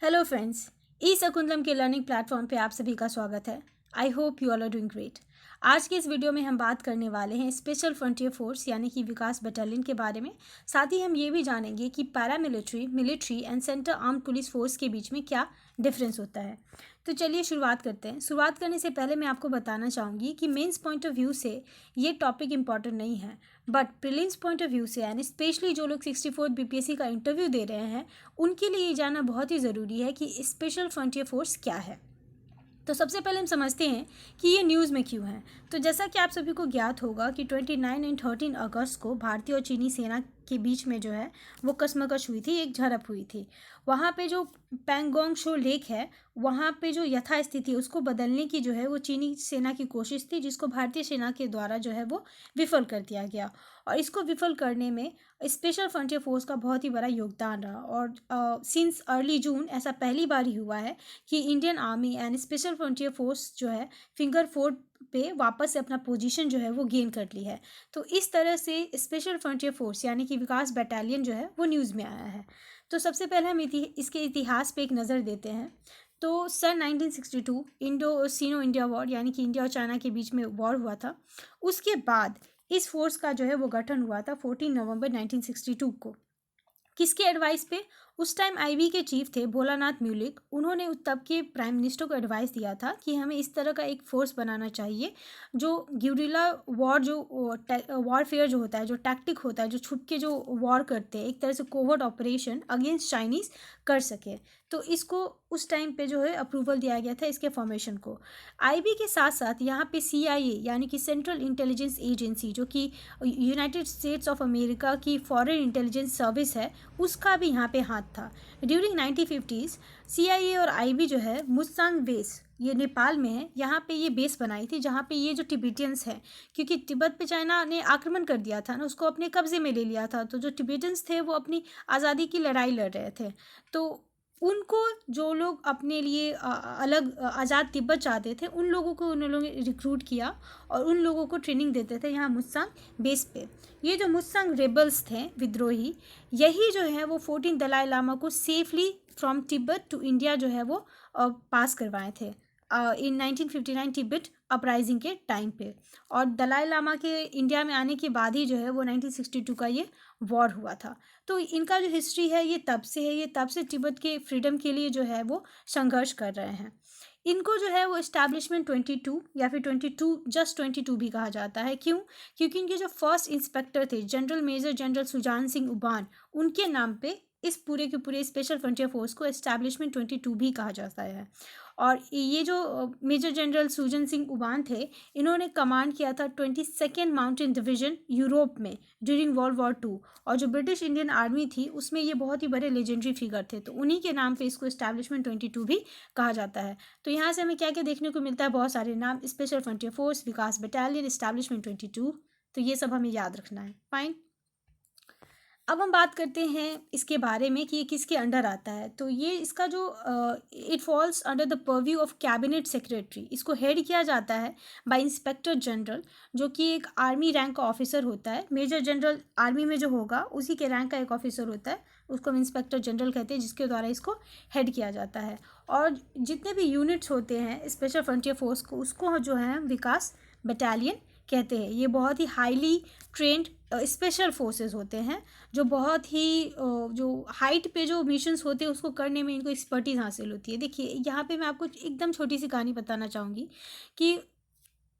Hello friends, ई शकुंतलम के learning platform पे आप सभी का स्वागत है। I hope you all are doing great. आज की इस वीडियो में हम बात करने वाले हैं स्पेशल फ्रंटियर फोर्स यानी कि विकास बटालियन के बारे में। साथ ही हम ये भी जानेंगे कि paramilitary, military and centre armed police force के बीच में क्या डिफरेंस होता है। तो चलिए शुरुआत करते हैं। शुरुआत करने से पहले मैं आपको बताना चाहूँगी कि मेंस पॉइंट ऑफ व्यू से ये टॉपिक इंपॉर्टेंट नहीं है, but prelims point of view से यानी स्पेशली जो लोग 64 बीपीएससी का इंटरव्यू दे रहे हैं उनके लिए ये जानना बहुत ही ज़रूरी है कि स्पेशल फ्रंटियर फोर्स क्या है। तो सबसे पहले हम समझते हैं कि ये न्यूज़ में क्यों है। तो जैसा कि आप सभी को ज्ञात होगा कि 29 एंड 13 अगस्त को भारतीय और चीनी सेना के बीच में जो है वो कशमकश हुई थी, एक झड़प हुई थी। वहाँ पे जो पैंगोंग शो लेक है वहाँ पे जो यथास्थिति उसको बदलने की जो है वो चीनी सेना की कोशिश थी, जिसको भारतीय सेना के द्वारा जो है वो विफल कर दिया गया। और इसको विफल करने में स्पेशल फ्रंटियर फोर्स का बहुत ही बड़ा योगदान रहा। और सिंस अर्ली जून ऐसा पहली बार ही हुआ है कि Indian army and special frontier force जो है फिंगर फोर्ट पे वापस से अपना पोजीशन जो है वो गेन कर ली है। तो इस तरह से स्पेशल फ्रंटियर फोर्स यानी कि विकास बटालियन जो है वो न्यूज़ में आया है। तो सबसे पहले हम इसके इतिहास पे एक नज़र देते हैं। तो सन 1962 इंडो सीनो इंडिया वॉर यानी कि इंडिया और चाइना के बीच में वॉर हुआ था। उसके बाद इस फोर्स का जो है वो गठन हुआ था 14 नवंबर 1962 को। किसके एडवाइस पे? उस टाइम आईबी के चीफ थे भोलानाथ म्यूलिक। उन्होंने तब के प्राइम मिनिस्टर को एडवाइस दिया था कि हमें इस तरह का एक फोर्स बनाना चाहिए जो ग्यूरिला वॉर जो वॉरफेयर जो होता है, जो टैक्टिक होता है, जो छुप के जो वॉर करते हैं, एक तरह से कोवर्ट ऑपरेशन अगेंस्ट चाइनीज़ कर सके। तो इसको उस टाइम पे जो है अप्रूवल दिया गया था इसके फॉर्मेशन को। आईबी के साथ साथ यहाँ पे सीआईए यानी कि सेंट्रल इंटेलिजेंस एजेंसी जो कि यूनाइटेड स्टेट्स ऑफ अमेरिका की फॉरेन इंटेलिजेंस सर्विस है उसका भी यहाँ पे हाथ था। ड्यूरिंग 1950s सीआईए और आईबी जो है मुस्तांग बेस, ये नेपाल में है, यहाँ पे ये बेस बनाई थी जहाँ पे ये जो टिबेटियंस हैं, क्योंकि तिब्बत पे चाइना ने आक्रमण कर दिया था ना, उसको अपने कब्जे में ले लिया था। तो जो टिबेटियंस थे वो अपनी आज़ादी की लड़ाई लड़ रहे थे। तो उनको जो लोग अपने लिए अलग आज़ाद तिब्बत चाहते थे उन लोगों को उन लोगों ने रिक्रूट किया और उन लोगों को ट्रेनिंग देते थे यहाँ मुस्तांग बेस पे। ये जो मुस्तांग रेबल्स थे विद्रोही, यही जो है वो 14 दलाई लामा को safely from Tibet to India जो है वो पास करवाए थे इन 1959 तिब्बत अपराइजिंग के टाइम पे। और दलाई लामा के इंडिया में आने के बाद ही जो है वो 1962 का ये वॉर हुआ था। तो इनका जो हिस्ट्री है ये तब से है, ये तब से तिब्बत के फ्रीडम के लिए जो है वो संघर्ष कर रहे हैं। इनको जो है वो इस्टेब्लिशमेंट 22 या फिर 22 जस्ट 22 भी कहा जाता है। क्यों? क्योंकि इनके जो फर्स्ट इंस्पेक्टर थे general major general Sujan Singh Uban, उनके नाम पे इस पूरे के पूरे स्पेशल फ्रंटियर फोर्स को एस्टैब्लिशमेंट 22 भी कहा जाता है। और ये जो मेजर जनरल सुजन सिंह उबान थे, इन्होंने कमांड किया था 22nd माउंटेन डिवीजन यूरोप में ड्यूरिंग वर्ल्ड वॉर 2। और जो ब्रिटिश इंडियन आर्मी थी उसमें ये बहुत ही बड़े लेजेंडरी फिगर थे, तो उन्हीं के नाम पे इसको एस्टैब्लिशमेंट 22 भी कहा जाता है। तो यहाँ से हमें क्या क्या देखने को मिलता है? बहुत सारे नाम, स्पेशल फ्रंटियर फोर्स, विकास बटालियन, एस्टैब्लिशमेंट 22। तो ये सब हमें याद रखना है। फाइन। अब हम बात करते हैं इसके बारे में कि ये किसके अंडर आता है। तो ये इसका जो it falls under the purview of cabinet secretary. इसको हेड किया जाता है बाय इंस्पेक्टर जनरल, जो कि एक आर्मी रैंक का ऑफिसर होता है। मेजर जनरल आर्मी में जो होगा उसी के रैंक का एक ऑफिसर होता है, उसको हम इंस्पेक्टर जनरल कहते हैं, जिसके द्वारा इसको हेड किया जाता है। और जितने भी यूनिट्स होते हैं स्पेशल फ्रंटियर फोर्स को, उसको जो है विकास बटालियन कहते हैं। ये बहुत ही हाईली ट्रेंड स्पेशल फोर्सेस होते हैं जो बहुत ही जो हाइट पे जो मिशंस होते हैं उसको करने में इनको एक्सपर्टीज़ हासिल होती है। देखिए यहाँ पे मैं आपको एकदम छोटी सी कहानी बताना चाहूँगी कि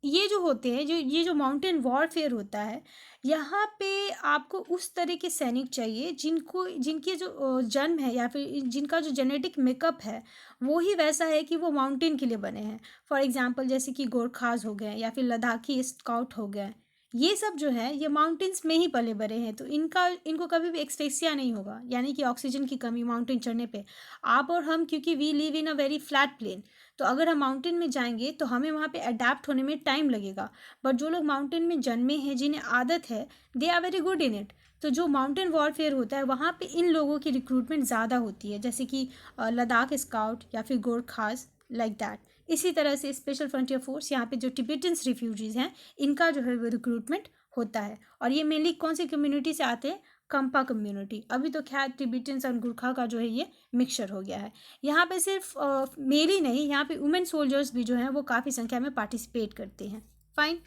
ये जो होते हैं, जो ये जो माउंटेन वॉरफेयर होता है, यहाँ पे आपको उस तरह के सैनिक चाहिए जिनको जिनके जो जन्म है या फिर जिनका जो जेनेटिक मेकअप है वो ही वैसा है कि वो माउंटेन के लिए बने हैं। फॉर एग्जांपल जैसे कि गोरखास हो गए या फिर लद्दाखी स्काउट हो गए, ये सब जो है ये माउंटेन्स में ही पले बड़े हैं। तो इनको कभी भी एक्सपेक्सिया नहीं होगा, यानी कि ऑक्सीजन की कमी माउंटेन चढ़ने पे। आप और हम, क्योंकि we live in a very flat plane, तो अगर हम माउंटेन में जाएंगे तो हमें वहाँ पे अडेप्ट होने में टाइम लगेगा। बट जो लोग माउंटेन में जन्मे हैं, जिन्हें आदत है, they are very good in it. तो जो माउंटेन वॉरफेयर होता है वहाँ पे इन लोगों की रिक्रूटमेंट ज़्यादा होती है, जैसे कि लद्दाख स्काउट या फिर गोरखास, लाइक दैट। इसी तरह से स्पेशल फ्रंटियर फोर्स, यहाँ पे जो टिबेटन्स रिफ्यूजीज़ हैं, इनका जो है वो रिक्रूटमेंट होता है। और ये मेनली कौन सी कम्युनिटी से आते हैं? कंपा कम्युनिटी। अभी तो खैर तिब्बतियंस और गुरखा का जो है ये मिक्सचर हो गया है। यहाँ पे सिर्फ मेल ही नहीं, यहाँ पे वुमेन सोल्जर्स भी जो हैं वो काफ़ी संख्या में पार्टिसिपेट करते हैं। फाइन।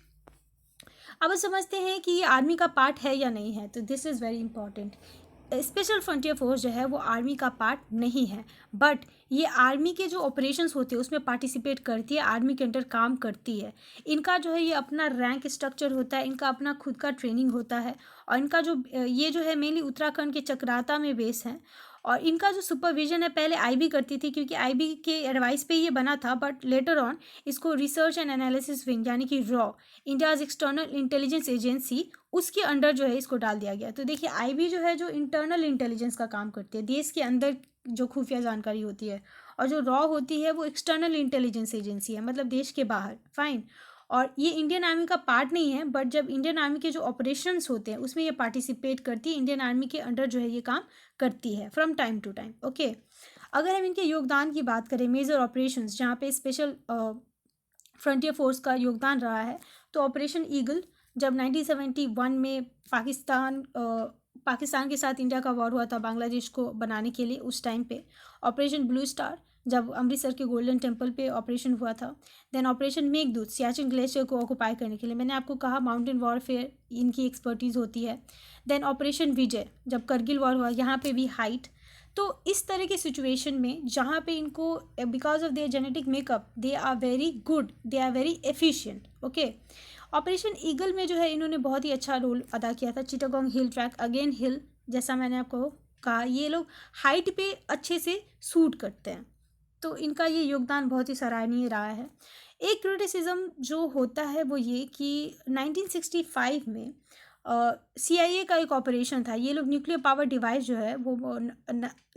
अब समझते हैं कि ये आर्मी का पार्ट है या नहीं है। तो this is very important. Special frontier force जो है वो आर्मी का पार्ट नहीं है, बट ये आर्मी के जो ऑपरेशंस होते हैं उसमें पार्टिसिपेट करती है, आर्मी के अंडर काम करती है। इनका जो है ये अपना रैंक स्ट्रक्चर होता है, इनका अपना खुद का ट्रेनिंग होता है, और इनका जो ये जो है मेनली उत्तराखंड के चक्राता में बेस है। और इनका जो सुपरविजन है पहले आईबी करती थी, क्योंकि आईबी के एडवाइस पे ये बना था, बट लेटर ऑन इसको रिसर्च एंड एनालिसिस विंग यानी कि raw, India's external intelligence agency, उसके अंडर जो है इसको डाल दिया गया। तो देखिए आईबी जो है जो इंटरनल इंटेलिजेंस का काम करती है, देश के अंदर जो खुफिया जानकारी होती है, और जो रॉ होती है वो एक्सटर्नल इंटेलिजेंस एजेंसी है, मतलब देश के बाहर। फाइन। और ये इंडियन आर्मी का पार्ट नहीं है, बट जब इंडियन आर्मी के जो ऑपरेशंस होते हैं उसमें ये पार्टिसिपेट करती है, इंडियन आर्मी के अंडर जो है ये काम करती है from time to time. Okay, अगर हम इनके योगदान की बात करें, मेजर ऑपरेशंस जहाँ पे स्पेशल फ्रंटियर फोर्स का योगदान रहा है, तो ऑपरेशन ईगल, जब 1971 में पाकिस्तान के साथ इंडिया का वॉर हुआ था बांग्लादेश को बनाने के लिए, उस टाइम पे। ऑपरेशन ब्लू स्टार, जब अमृतसर के गोल्डन टेम्पल पे ऑपरेशन हुआ था। Then operation Meghdoot, Siachen glacier को ऑक्युपाई करने के लिए। मैंने आपको कहा माउंटेन वॉरफेयर इनकी एक्सपर्टीज़ होती है। देन ऑपरेशन विजय, जब करगिल वॉर हुआ, यहाँ पे भी हाइट। तो इस तरह की सिचुएशन में जहाँ पे इनको because of their genetic makeup they are very good, they are very efficient. Okay, operation eagle में जो है इन्होंने बहुत ही अच्छा रोल अदा किया था। चिटागोंग हिल ट्रैक, अगेन हिल, जैसा मैंने आपको कहा, ये लोग हाइट पे अच्छे से सूट करते हैं, तो इनका ये योगदान बहुत ही सराहनीय रहा है। एक क्रिटिसिज्म जो होता है वो ये कि 1965 में CIA का एक ऑपरेशन था। ये लोग न्यूक्लियर पावर डिवाइस जो है वो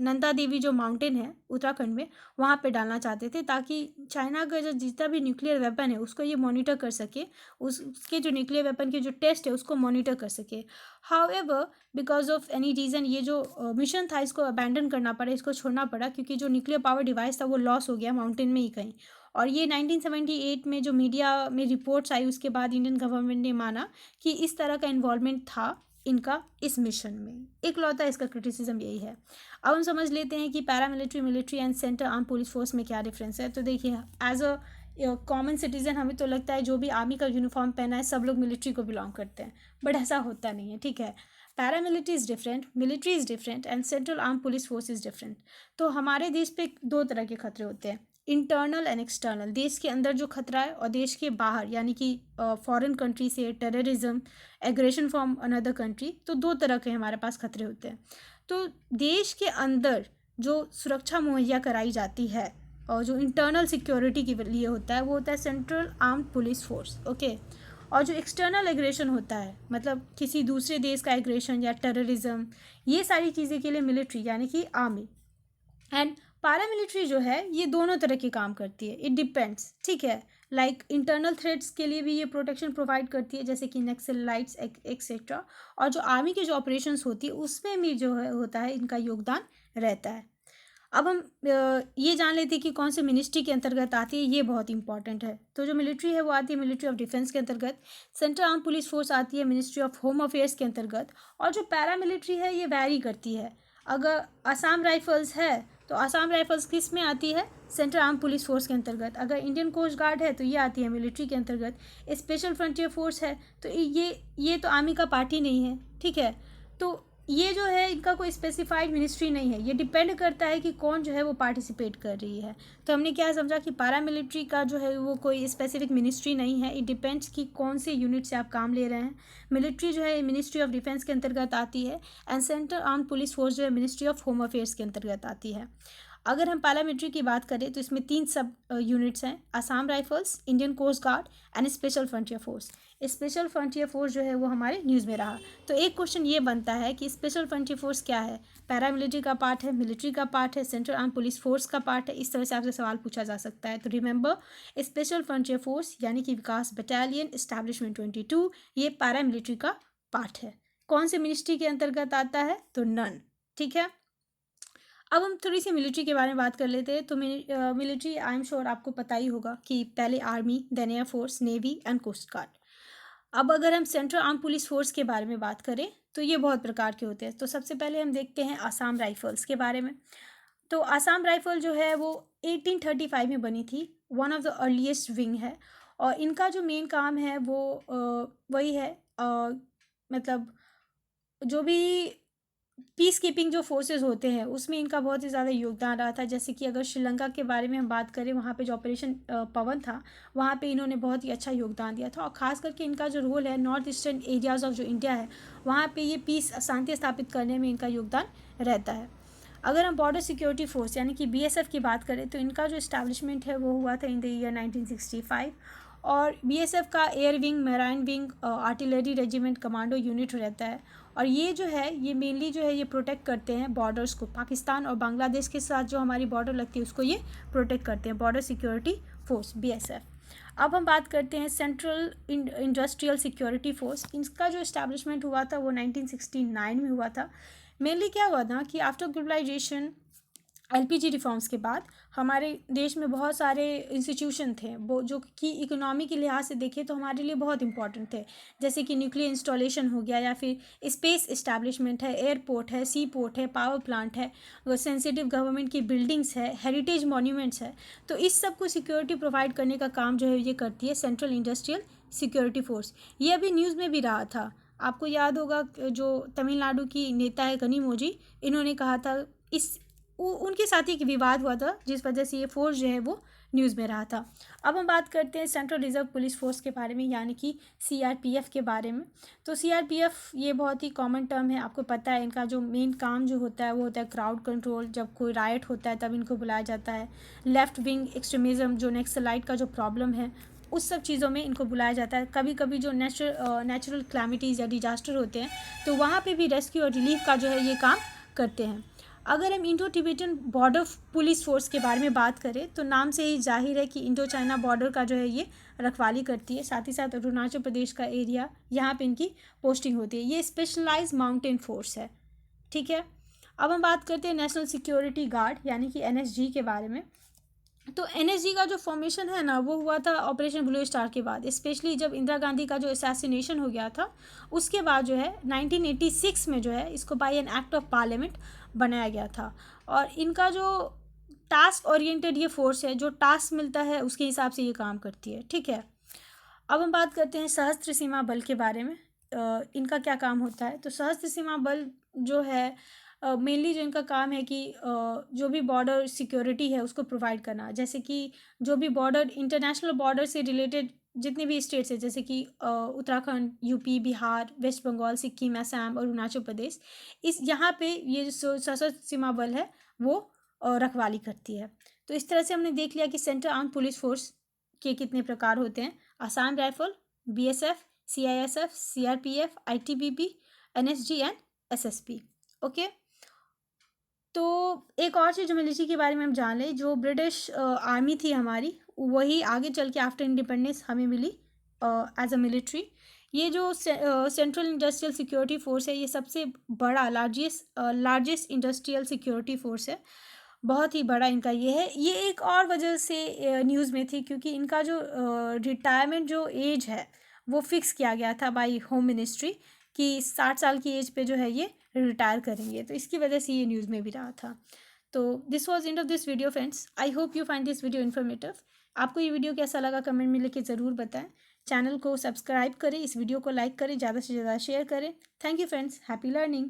नंदा देवी जो माउंटेन है उत्तराखंड में, वहाँ पे डालना चाहते थे, ताकि चाइना का जो जितना भी न्यूक्लियर वेपन है उसको ये मॉनिटर कर सके, उसके जो न्यूक्लियर वेपन के जो टेस्ट है उसको मॉनिटर कर सके। However because of any reason ये जो मिशन था इसको अबैंडन करना पड़ा, इसको छोड़ना पड़ा, क्योंकि जो न्यूक्लियर पावर डिवाइस था वो लॉस हो गया माउंटेन में ही कहीं। और ये 1978 में जो मीडिया में रिपोर्ट्स आई उसके बाद इंडियन गवर्नमेंट ने माना कि इस तरह का इन्वॉल्वमेंट था इनका इस मिशन में। एक लौता इसका क्रिटिसिज्म यही है। अब हम समझ लेते हैं कि paramilitary, military and centre arm police force में क्या डिफरेंस है। तो देखिए, एज अ कॉमन सिटीजन हमें तो लगता है जो भी आर्मी का यूनिफॉर्म पहना है सब लोग मिलिट्री को बिलोंग करते हैं, बट ऐसा होता नहीं है। ठीक है, paramilitary is different, military is different and central arm police force is different. तो हमारे देश पे दो तरह के खतरे होते हैं, इंटरनल एंड एक्सटर्नल। देश के अंदर जो खतरा है और देश के बाहर, यानी कि फॉरेन कंट्री से terrorism, aggression from another country. तो दो तरह के हमारे पास खतरे होते हैं। तो देश के अंदर जो सुरक्षा मुहैया कराई जाती है और जो इंटरनल सिक्योरिटी के लिए होता है वो होता है central armed police force. Okay, और जो एक्सटर्नल एग्रेशन होता है, मतलब किसी दूसरे देश का एग्रेशन या टेररिज्म, ये सारी चीज़ें के लिए मिलिट्री यानी कि आर्मी। एंड पैरामिलिट्री जो है ये दोनों तरह के काम करती है, इट डिपेंड्स। ठीक है, लाइक इंटरनल थ्रेट्स के लिए भी ये प्रोटेक्शन प्रोवाइड करती है, जैसे कि नक्सलाइट्स एक्सेट्रा। और जो आर्मी के जो ऑपरेशंस होती है उसमें भी जो है होता है इनका योगदान रहता है। अब हम ये जान लेते हैं कि कौन से मिनिस्ट्री के अंतर्गत आती है, ये बहुत इंपॉर्टेंट है। तो जो मिलिट्री है वो आती है मिलिट्री ऑफ डिफेंस के अंतर्गत, सेंट्रल आर्म पुलिस फोर्स आती है मिनिस्ट्री ऑफ होम अफेयर्स के अंतर्गत, और जो पैरामिलिट्री है ये वैरी करती है। अगर असम राइफल्स है तो असम राइफल्स किस में आती है, सेंट्रल आर्म पुलिस फोर्स के अंतर्गत। अगर इंडियन कोस्ट गार्ड है तो ये आती है मिलिट्री के अंतर्गत। स्पेशल फ्रंटियर फोर्स है तो ये तो आर्मी का पार्ट ही नहीं है। ठीक है, तो ये जो है इनका कोई स्पेसिफाइड मिनिस्ट्री नहीं है, ये डिपेंड करता है कि कौन जो है वो पार्टिसिपेट कर रही है। तो हमने क्या समझा कि पैरामिलिट्री का जो है वो कोई स्पेसिफिक मिनिस्ट्री नहीं है, इट डिपेंड्स कि कौन से यूनिट से आप काम ले रहे हैं। मिलिट्री जो है मिनिस्ट्री ऑफ डिफेंस के अंतर्गत आती है, and central arm police force जो है मिनिस्ट्री ऑफ होम अफेयर्स के अंतर्गत आती है। अगर हम पैरामिलिट्री की बात करें तो इसमें 3 सब यूनिट्स हैं, Assam rifles, Indian coast guard and special frontier force. Special frontier force जो है वो हमारे न्यूज़ में रहा। तो एक क्वेश्चन ये बनता है कि स्पेशल फ्रंटियर फोर्स क्या है, पैरामिलिट्री का पार्ट है, मिलिट्री का पार्ट है, सेंट्रल आर्म पुलिस फोर्स का पार्ट है। इस तरह से आपसे सवाल पूछा जा सकता है। तो रिमेंबर, स्पेशल फ्रंटियर फोर्स यानी कि विकास बटालियन एस्टैब्लिशमेंट 22 ये पैरामिलिट्री का पार्ट है। कौन से मिनिस्ट्री के अंतर्गत आता है, तो नन। ठीक है, अब हम थोड़ी सी मिलिट्री के बारे में बात कर लेते हैं। तो मिलिट्री आई एम श्योर आपको पता ही होगा कि पहले army, then air force, navy and coast guard. अब अगर हम सेंट्रल आर्म पुलिस फोर्स के बारे में बात करें तो ये बहुत प्रकार के होते हैं। तो सबसे पहले हम देखते हैं आसाम राइफल्स के बारे में। तो आसाम राइफल जो है वो 1835 में बनी थी, one of the earliest wing है। और इनका जो मेन काम है वो वही है, मतलब जो भी पीस कीपिंग जो फोर्सेस होते हैं उसमें इनका बहुत ही ज़्यादा योगदान रहा था। जैसे कि अगर श्रीलंका के बारे में हम बात करें, वहाँ पे जो ऑपरेशन पवन था, वहाँ पे इन्होंने बहुत ही अच्छा योगदान दिया था। और ख़ास करके इनका जो रोल है नॉर्थ ईस्टर्न एरियाज़ ऑफ जो इंडिया है, वहाँ पे ये पीस शांति स्थापित करने में इनका योगदान रहता है। अगर हम बॉर्डर सिक्योरिटी फोर्स यानी कि बीएसएफ की बात करें तो इनका जो इस्टेब्लिशमेंट है वो हुआ था इन द ईयर 1965। और बीएसएफ का air wing, marine wing, artillery regiment, commando unit रहता है। और ये जो है ये मेनली जो है ये प्रोटेक्ट करते हैं बॉर्डर्स को, पाकिस्तान और बांग्लादेश के साथ जो हमारी बॉर्डर लगती है उसको ये प्रोटेक्ट करते हैं, बॉर्डर सिक्योरिटी फोर्स बीएसएफ। अब हम बात करते हैं सेंट्रल इंडस्ट्रियल सिक्योरिटी फोर्स। इसका जो इस्टेब्लिशमेंट हुआ था वो 1969 में हुआ था। मेनली क्या हुआ था कि आफ्टर ग्लोबलाइजेशन, एलपीजी रिफॉर्म्स के बाद हमारे देश में बहुत सारे इंस्टीट्यूशन थे वो जो कि इकोनॉमी के लिहाज से देखें तो हमारे लिए बहुत इंपॉर्टेंट थे। जैसे कि न्यूक्लियर इंस्टॉलेशन हो गया, या फिर स्पेस इस्टेब्लिशमेंट है, एयरपोर्ट है, सी पोर्ट है, पावर प्लांट है, सेंसिटिव गवर्नमेंट की बिल्डिंग्स है, हेरिटेज मॉन्यूमेंट्स है। तो इस सब को सिक्योरिटी प्रोवाइड करने का काम जो है ये करती है सेंट्रल इंडस्ट्रियल सिक्योरिटी फोर्स। ये अभी न्यूज़ में भी रहा था, आपको याद होगा जो तमिलनाडु की नेता है कनिमोझी, इन्होंने कहा था इस उनके साथ ही एक विवाद हुआ था जिस वजह से ये फोर्स जो है वो न्यूज़ में रहा था। अब हम बात करते हैं सेंट्रल रिजर्व पुलिस फोर्स के बारे में यानी कि सीआरपीएफ के बारे में। तो सीआरपीएफ ये बहुत ही कॉमन टर्म है, आपको पता है। इनका जो मेन काम जो होता है वो होता है क्राउड कंट्रोल। जब कोई राइट होता है तब इनको बुलाया जाता है। लेफ्ट विंग एक्सट्रीमिज़म, जो नक्सलाइट का जो प्रॉब्लम है उस सब चीज़ों में इनको बुलाया जाता है। कभी कभी जो नेचुरल क्लैमिटीज़ या डिजास्टर होते हैं तो वहाँ पे भी रेस्क्यू और रिलीफ का जो है ये काम करते हैं। अगर हम Indo Tibetan border police force के बारे में बात करें तो नाम से ही जाहिर है कि इंडो चाइना बॉर्डर का जो है ये रखवाली करती है। साथ ही साथ अरुणाचल प्रदेश का एरिया, यहाँ पे इनकी पोस्टिंग होती है। ये स्पेशलाइज माउंटेन फोर्स है, ठीक है। अब हम बात करते हैं नेशनल सिक्योरिटी गार्ड यानी कि एनएसजी के बारे में। तो एनएसजी का जो फॉर्मेशन है ना वो हुआ था ऑपरेशन ब्लू स्टार के बाद, स्पेशली जब इंदिरा गांधी का जो असैसिनेशन हो गया था उसके बाद जो है 1986 में जो है इसको by an act of parliament बनाया गया था। और इनका जो टास्क ओरिएंटेड ये फोर्स है, जो टास्क मिलता है उसके हिसाब से ये काम करती है, ठीक है। अब हम बात करते हैं सशस्त्र सीमा बल के बारे में। इनका क्या काम होता है। तो सशस्त्र सीमा बल जो है मेनली जो इनका काम है कि जो भी बॉर्डर सिक्योरिटी है उसको प्रोवाइड करना। जैसे कि जो भी बॉर्डर, इंटरनेशनल बॉर्डर से रिलेटेड जितने भी स्टेट्स हैं, जैसे कि उत्तराखंड, यूपी, बिहार, वेस्ट बंगाल, सिक्किम, असम और अरुणाचल प्रदेश, इस यहाँ पे ये जो सशस्त्र सीमा बल है वो रखवाली करती है। तो इस तरह से हमने देख लिया कि सेंट्रल आर्म पुलिस फोर्स के कितने प्रकार होते हैं। Assam rifle, BSF, CISF, CRPF, ITBP, NSG and SSP. Okay. तो एक और चीज़ जो मिलिट्री के बारे में हम जान लें, जो ब्रिटिश आर्मी थी हमारी, वही आगे चल के आफ्टर इंडिपेंडेंस हमें मिली एज अ मिलिट्री। ये जो सेंट्रल इंडस्ट्रियल सिक्योरिटी फोर्स है ये सबसे बड़ा लार्जेस्ट इंडस्ट्रियल सिक्योरिटी फोर्स है। बहुत ही बड़ा इनका ये है। ये एक और वजह से न्यूज़ में थी क्योंकि इनका जो रिटायरमेंट जो एज है वो फिक्स किया गया था बाय होम मिनिस्ट्री कि 60 साल की एज पे जो है ये रिटायर करेंगे। तो इसकी वजह से ये न्यूज़ में भी रहा था। तो this was end of this video friends. I hope you find this video informative. आपको ये वीडियो कैसा लगा कमेंट में लिख के ज़रूर बताएं। चैनल को सब्सक्राइब करें, इस वीडियो को लाइक करें, ज़्यादा से ज़्यादा शेयर करें। Thank you friends, happy learning.